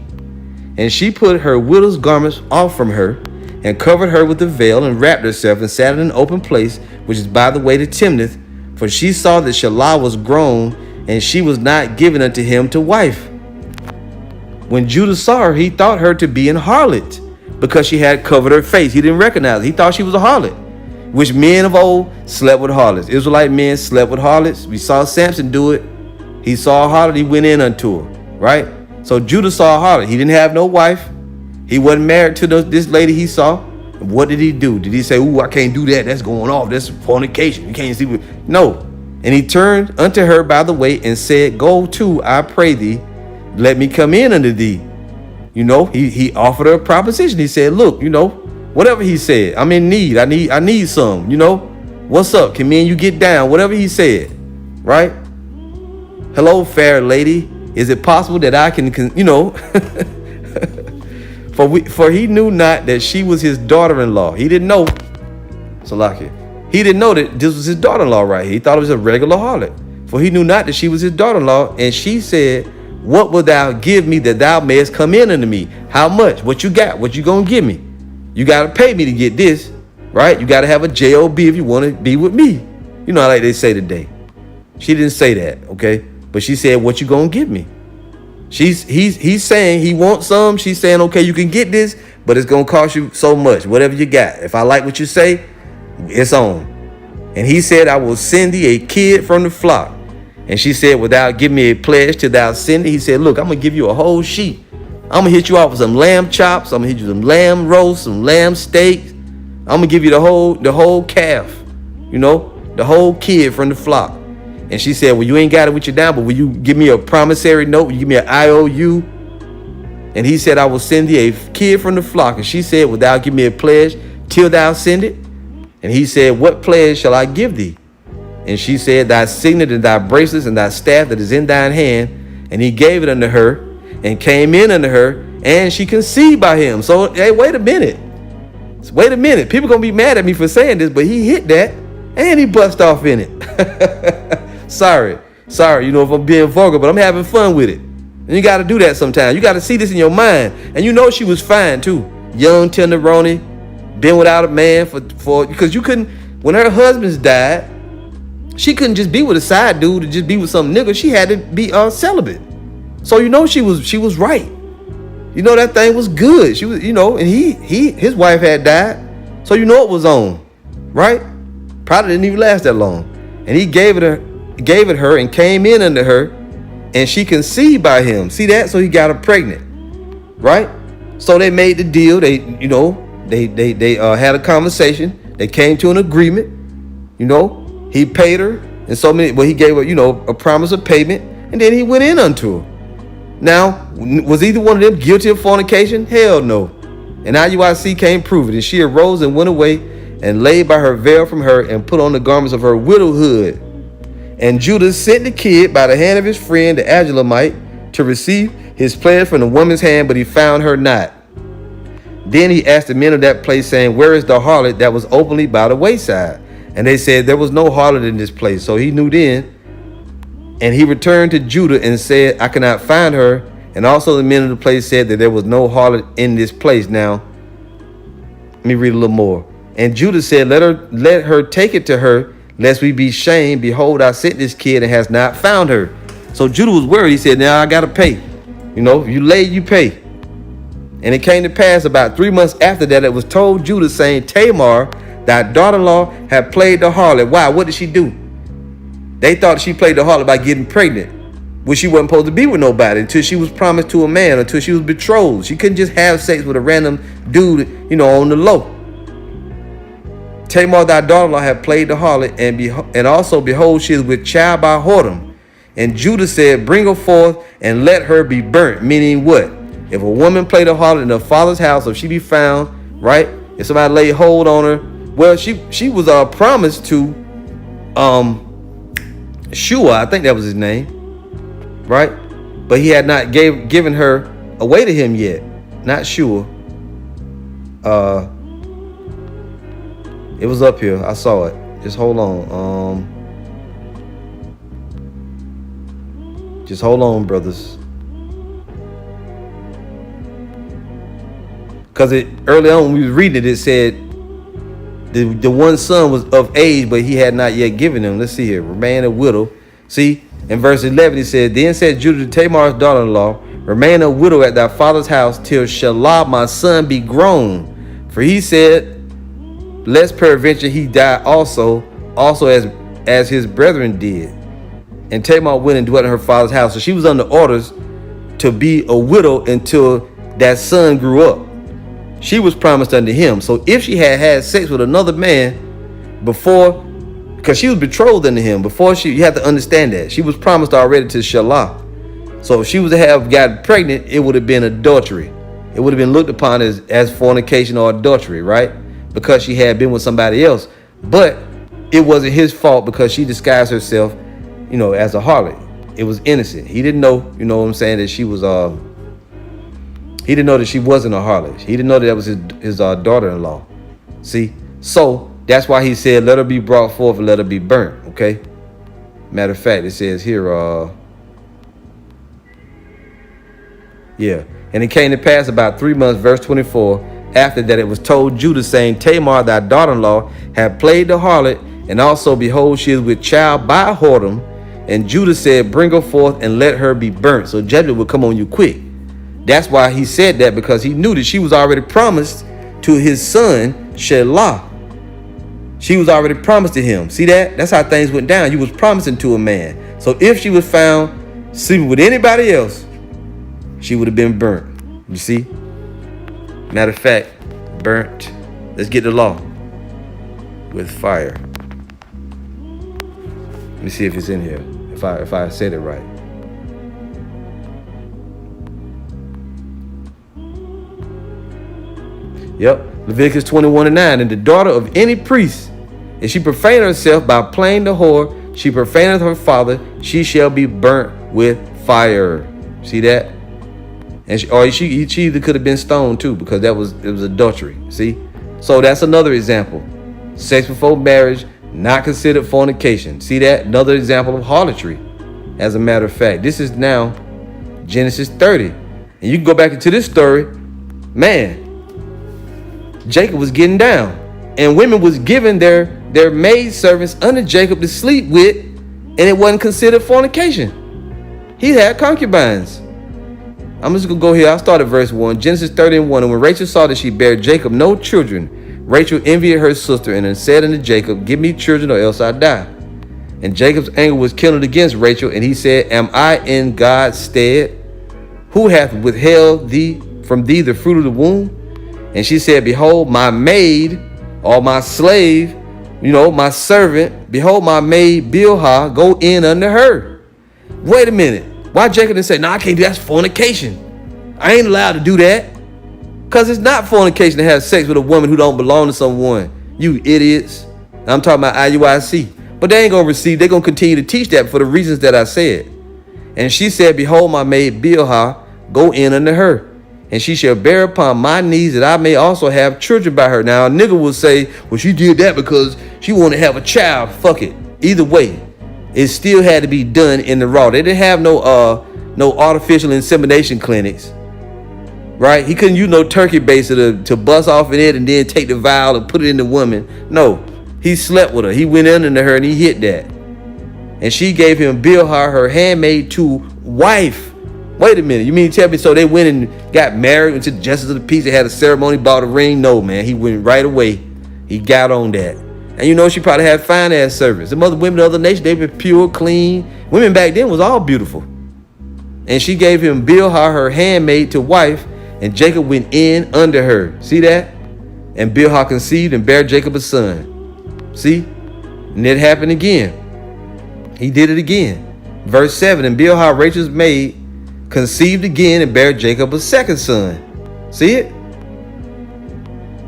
S2: And she put her widow's garments off from her, and covered her with a veil, and wrapped herself, and sat in an open place, which is by the way to Timnath. For she saw that Shelah was grown, and she was not given unto him to wife. When Judah saw her, he thought her to be an harlot, because she had covered her face. He didn't recognize her. He thought she was a harlot, which men of old slept with harlots. Israelite men slept with harlots. We saw Samson do it. He saw a harlot, he went in unto her, right? So Judah saw a harlot. He didn't have no wife. He wasn't married to this lady he saw. What did he do? Did he say, ooh, I can't do that, that's going off, that's fornication, you can't see what? No. And he turned unto her by the way and said, go to, I pray thee, let me come in unto thee. He offered her a proposition. He said, look, whatever he said, I'm in need. I need some, what's up? Can me and you get down? Whatever he said, right? Hello, fair lady. Is it possible that I can For he knew not that she was his daughter-in-law. He didn't know. Salakia. He didn't know that this was his daughter-in-law, right? He thought it was a regular harlot. For he knew not that she was his daughter-in-law. And she said, what wilt thou give me that thou mayest come in unto me? How much? What you got? What you gonna give me? You gotta pay me to get this, right? You gotta have a job if you want to be with me. Like they say today. She didn't say that, okay? But she said, what you gonna give me? He's saying he wants some. She's saying, okay, you can get this, but it's gonna cost you so much. Whatever you got. If I like what you say, it's on. And he said, I will send thee a kid from the flock. And she said, without giving me a pledge till thou send it. He said, look, I'm gonna give you a whole sheep. I'm gonna hit you off with some lamb chops. I'm gonna hit you some lamb roast, some lamb steaks. I'm gonna give you the whole calf, the whole kid from the flock. And she said, well, you ain't got it with you down, but will you give me a promissory note? Will you give me an IOU? And he said, I will send thee a kid from the flock. And she said, well, thou give me a pledge till thou send it. And he said, what pledge shall I give thee? And she said, thy signet and thy bracelets and thy staff that is in thine hand. And he gave it unto her and came in unto her, and she conceived by him. So, hey, wait a minute. People gonna be mad at me for saying this, but he hit that and he bust off in it. Sorry, if I'm being vulgar, but I'm having fun with it. And you got to do that sometimes. You got to see this in your mind. And she was fine too. Young tenderoni, been without a man because you couldn't, when her husbands died, she couldn't just be with a side dude to just be with some nigga. She had to be celibate. So she was right. That thing was good. She was, and his wife had died. So it was on, right? Probably didn't even last that long. And he gave it her and came in unto her, and she conceived by him. See that? So he got her pregnant, right? So they made the deal. They had a conversation. They came to an agreement. He paid her and so many. Well, he gave her, a promise of payment, and then he went in unto her. Now, was either one of them guilty of fornication? Hell no. And IUIC can't prove it. And she arose and went away and laid by her veil from her and put on the garments of her widowhood. And Judah sent the kid by the hand of his friend, the Adullamite, to receive his pledge from the woman's hand, but he found her not. Then he asked the men of that place, saying, where is the harlot that was openly by the wayside? And they said, there was no harlot in this place. So he knew then. And he returned to Judah and said, I cannot find her. And also the men of the place said that there was no harlot in this place. Now, let me read a little more. And Judah said, let her take it to her, lest we be shamed. Behold, I sent this kid and has not found her. So Judah was worried. He said, now I got to pay. You know, if you lay, you pay. And it came to pass about 3 months after that, it was told Judah, saying, Tamar, thy daughter-in-law, had played the harlot. Why? What did she do? They thought she played the harlot by getting pregnant, which she wasn't supposed to be with nobody until she was promised to a man, until she was betrothed. She couldn't just have sex with a random dude, you know, on the low. Tamar, thy daughter-in-law, had played the harlot, and also, behold, she is with child by whoredom. And Judah said, bring her forth and let her be burnt. Meaning what? If a woman played a harlot in her father's house, if she be found, right? If somebody lay hold on her, well, she was promised to Shua, I think that was his name, right? But he had not given her away to him yet. Not Shua. It was up here. I saw it. Just hold on. Just hold on, brothers. Because early on when we was reading it, it said the one son was of age, but he had not yet given him. Let's see here. Remain a widow. See, in verse 11, it said, then said Judah to Tamar's daughter-in-law, remain a widow at thy father's house till Shelah my son be grown. For he said, lest peradventure he die also as his brethren did. And Tamar went and dwelt in her father's house. So she was under orders to be a widow until that son grew up. She was promised unto him. So if she had sex with another man before, because she was betrothed unto him, you have to understand that. She was promised already to Shelah. So if she was to have gotten pregnant, it would have been adultery. It would have been looked upon as fornication or adultery, right? Because she had been with somebody else. But it wasn't his fault because she disguised herself, you know, as a harlot. It was innocent. He didn't know, you know what I'm saying, that she was he didn't know that she wasn't a harlot. He didn't know that was his daughter-in-law. See? So that's why he said, let her be brought forth and let her be burnt. Okay? Matter of fact, it says here, yeah. And it came to pass about 3 months, verse 24, after that it was told Judah, saying, Tamar, thy daughter-in-law, had played the harlot, and also, behold, she is with child by whoredom. And Judah said, bring her forth and let her be burnt. So judgment will come on you quick. That's why he said that, because he knew that she was already promised to his son, Shelah. She was already promised to him. See that? That's how things went down. You was promising to a man. So if she was found sleeping with anybody else, she would have been burnt. You see? Matter of fact, burnt. Let's get the law. With fire. Let me see if it's in here. If I said it right. Yep. Leviticus 21:9. And the daughter of any priest, if she profane herself by playing the whore, she profaneth her father, she shall be burnt with fire. See that? And she either could have been stoned too, because it was adultery. See? So that's another example. Sex before marriage, not considered fornication. See that? Another example of harlotry. As a matter of fact, this is now Genesis 30. And you can go back into this story. Man, Jacob was getting down, and women was giving their maid servants under Jacob to sleep with, and it wasn't considered fornication. He had concubines. I'm just gonna go here. I'll start at verse 1. Genesis 30:1. And when Rachel saw that she bare Jacob no children, Rachel envied her sister and said unto Jacob, give me children or else I die. And Jacob's anger was kindled against Rachel, and he said, am I in God's stead, who hath withheld from thee the fruit of the womb? And she said, behold, my maid, or my slave, my servant, behold, my maid Bilhah, go in unto her. Wait a minute. Why Jacob didn't say, no, I can't do that? That's fornication. I ain't allowed to do that. Because it's not fornication to have sex with a woman who don't belong to someone. You idiots. I'm talking about IUIC. But they ain't going to receive. They're going to continue to teach that for the reasons that I said. And she said, behold, my maid Bilhah, go in unto her. And she shall bear upon my knees, that I may also have children by her. Now, a nigga will say, well, she did that because she wanted to have a child. Fuck it. Either way, it still had to be done in the raw. They didn't have no artificial insemination clinics. right? He couldn't use no turkey baster to bust off in it and then take the vial and put it in the woman. No, he slept with her. He went into her and he hit that. And she gave him Bilhah, her handmaid, to wife. Wait a minute, you mean to tell me so they went and got married, went to the justice of the peace, they had a ceremony, bought a ring? No, man, he went right away. He got on that. And you know, she probably had fine ass servants. Some other women of other nations, they were pure, clean. Women back then was all beautiful. And she gave him Bilhah, her handmaid, to wife, and Jacob went in under her. See that? And Bilhah conceived and bare Jacob a son. See? And it happened again. He did it again. Verse 7, and Bilhah, Rachel's maid, conceived again and bare Jacob a second son. See it?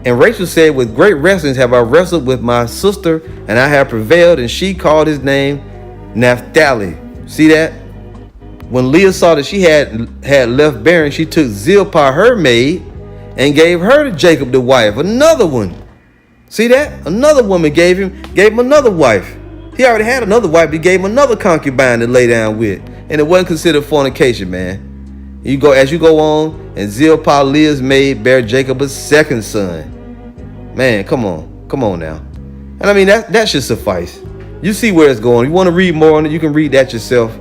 S2: And Rachel said, with great wrestlings have I wrestled with my sister, and I have prevailed. And she called his name Naphtali. See that? When Leah saw that she had left bearing, she took Zilpah, her maid, and gave her to Jacob the wife. Another one. See that? Another woman gave him another wife. He already had another wife, but he gave him another concubine to lay down with. And it wasn't considered fornication, man. As you go on, and Zilpah, Leah's maid, bare Jacob a second son. Man, come on now. And I mean, that should suffice. You see where it's going. You want to read more on it, you can read that yourself.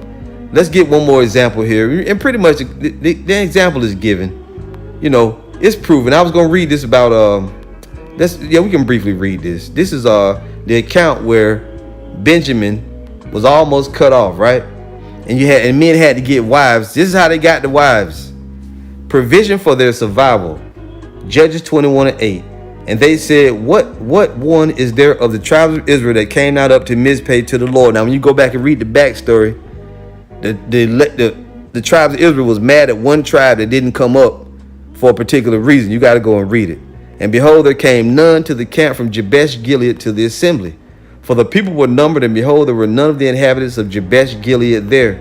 S2: Let's get one more example here. And pretty much the example is given. You know, it's proven. I was going to read this about, we can briefly read this. This is the account where Benjamin was almost cut off, right? And men had to get wives. This is how they got the wives. Provision for their survival. Judges 21:8. And they said, what one is there of the tribes of Israel that came not up to Mizpeh to the Lord? Now, when you go back and read the backstory, the tribes of Israel was mad at one tribe that didn't come up for a particular reason. You got to go and read it. And behold, there came none to the camp from Jabesh Gilead to the assembly. For the people were numbered, and behold, there were none of the inhabitants of Jabesh Gilead there.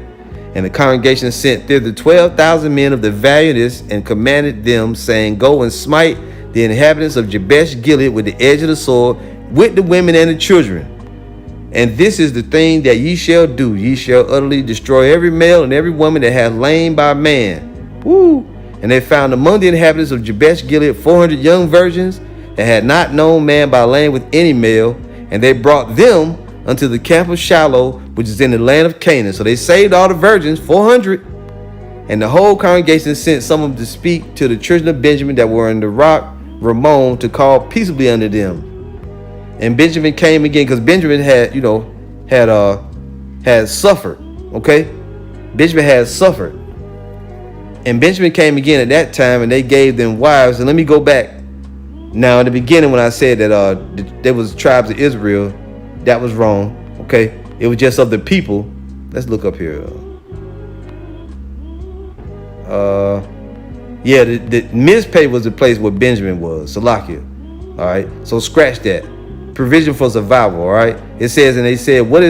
S2: And the congregation sent thither 12,000 men of the valiantest, and commanded them, saying, go and smite the inhabitants of Jabesh Gilead with the edge of the sword, with the women and the children. And this is the thing that ye shall do. Ye shall utterly destroy every male and every woman that hath lain by man. Woo! And they found among the inhabitants of Jabesh Gilead 400 young virgins that had not known man by laying with any male. And they brought them unto the camp of Shiloh, which is in the land of Canaan. So they saved all the virgins, 400. And the whole congregation sent some of them to speak to the children of Benjamin that were in the rock Ramon, to call peaceably unto them. And Benjamin came again, because Benjamin had suffered. Okay? Benjamin had suffered. And Benjamin came again at that time, and they gave them wives. And let me go back. Now, in the beginning, when I said that there was tribes of Israel, that was wrong. Okay? It was just of the people. Let's look up here. The Mizpeh was the place where Benjamin was, Salakia. All right? So scratch that. Provision for survival, all right? It says, and they said, what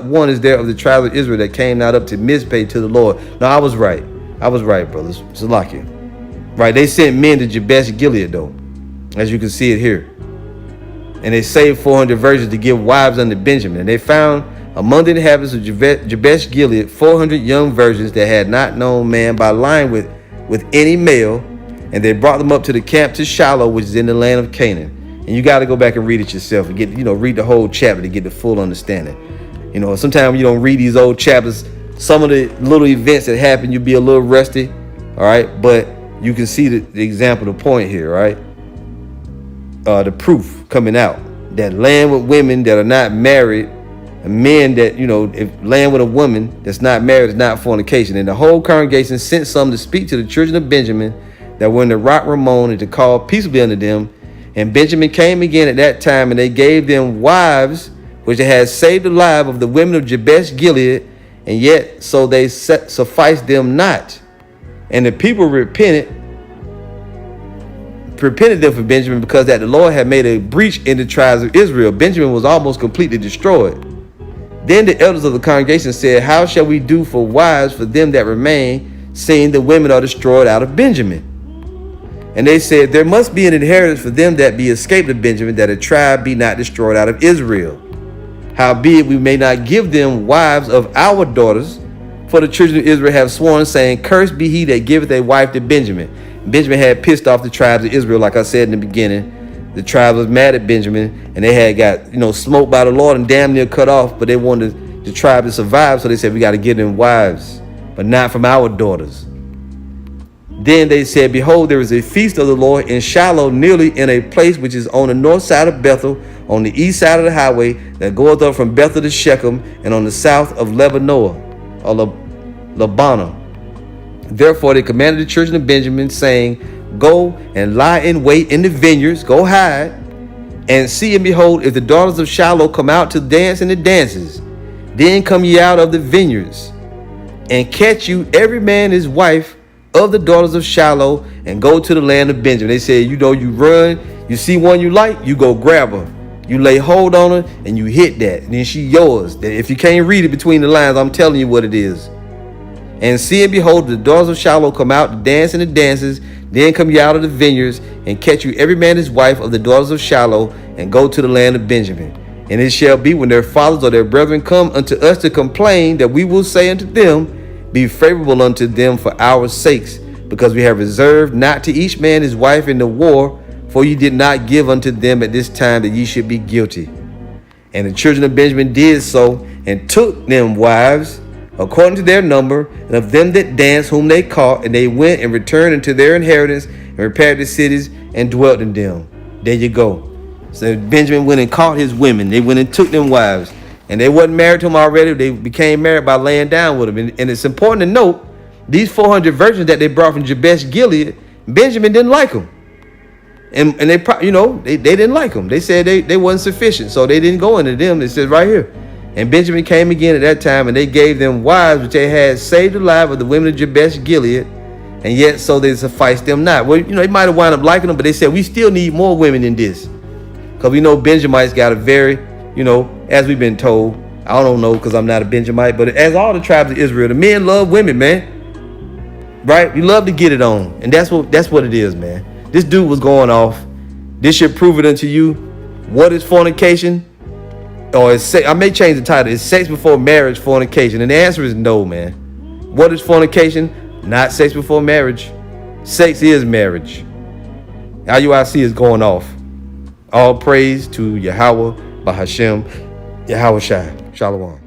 S2: one is there of the tribe of Israel that came not up to Mizpeh to the Lord? No, I was right, brothers. Salakia. Right, they sent men to Jabesh Gilead, though, as you can see it here. And they saved 400 virgins to give wives unto Benjamin. And they found among the inhabitants of Jabesh Gilead 400 young virgins that had not known man by lying with any male. And they brought them up to the camp to Shiloh, which is in the land of Canaan. And you got to go back and read it yourself and read the whole chapter to get the full understanding. Sometimes you don't read these old chapters. Some of the little events that happen, you'll be a little rusty. All right. But you can see the example, the point here, right? The proof coming out that laying with women that are not married, and men that, if laying with a woman that's not married is not fornication. And the whole congregation sent some to speak to the children of Benjamin that were in the rock Ramon, and to call peaceably unto them. And Benjamin came again at that time, and they gave them wives, which they had saved the life of the women of Jabesh Gilead, and yet so they sufficed them not. And the people repented them for Benjamin, because that the Lord had made a breach in the tribes of Israel. Benjamin was almost completely destroyed. Then the elders of the congregation said, how shall we do for wives for them that remain, seeing the women are destroyed out of Benjamin? And they said, there must be an inheritance for them that be escaped of Benjamin, that a tribe be not destroyed out of Israel. Howbeit we may not give them wives of our daughters, for the children of Israel have sworn, saying, cursed be he that giveth a wife to Benjamin. Benjamin had pissed off the tribes of Israel, like I said in the beginning. The tribe was mad at Benjamin, and they had got, smoked by the Lord and damn near cut off, but they wanted the tribe to survive, so they said, we got to give them wives, but not from our daughters. Then they said, behold, there is a feast of the Lord in Shiloh, nearly in a place which is on the north side of Bethel, on the east side of the highway that goeth up from Bethel to Shechem, and on the south of Lebanoah, or Labana. Therefore they commanded the children of Benjamin, saying, go and lie in wait in the vineyards, go hide, and see and behold, if the daughters of Shiloh come out to dance in the dances, then come ye out of the vineyards, and catch you every man his wife of the daughters of Shiloh, and go to the land of Benjamin. They said, you run, you see one you like, you go grab her. You lay hold on her and you hit that. And then she yours. If you can't read it between the lines, I'm telling you what it is. And see and behold, the daughters of Shiloh come out to dance in the dances, then come ye out of the vineyards, and catch you every man his wife of the daughters of Shiloh, and go to the land of Benjamin. And it shall be, when their fathers or their brethren come unto us to complain, that we will say unto them, be favorable unto them for our sakes, because we have reserved not to each man his wife in the war, for ye did not give unto them at this time that ye should be guilty. And the children of Benjamin did so, and took them wives according to their number, and of them that danced whom they caught, and they went and returned into their inheritance, and repaired the cities, and dwelt in them. There you go. So Benjamin went and caught his women. They went and took them wives. And they wasn't married to him already. They became married by laying down with him. And it's important to note, these 400 virgins that they brought from Jabesh Gilead, Benjamin didn't like them. And they, they didn't like them. They said they wasn't sufficient. So they didn't go into them. It says right here. And Benjamin came again at that time, and they gave them wives which they had saved alive of the women of Jabesh Gilead. And yet so they sufficed them not. Well, they might have wound up liking them, but they said, we still need more women than this. Because we know Benjamites got a very, as we've been told, I don't know because I'm not a Benjamite, but as all the tribes of Israel, the men love women, man. Right? We love to get it on. And that's what it is, man. This dude was going off. This should prove it unto you. What is fornication? Or is sex? I may change the title. Is sex before marriage fornication? And the answer is no, man. What is fornication? Not sex before marriage. Sex is marriage. IUIC is going off. All praise to Yahweh, Bahashem, Yahweh Shai. Shalom.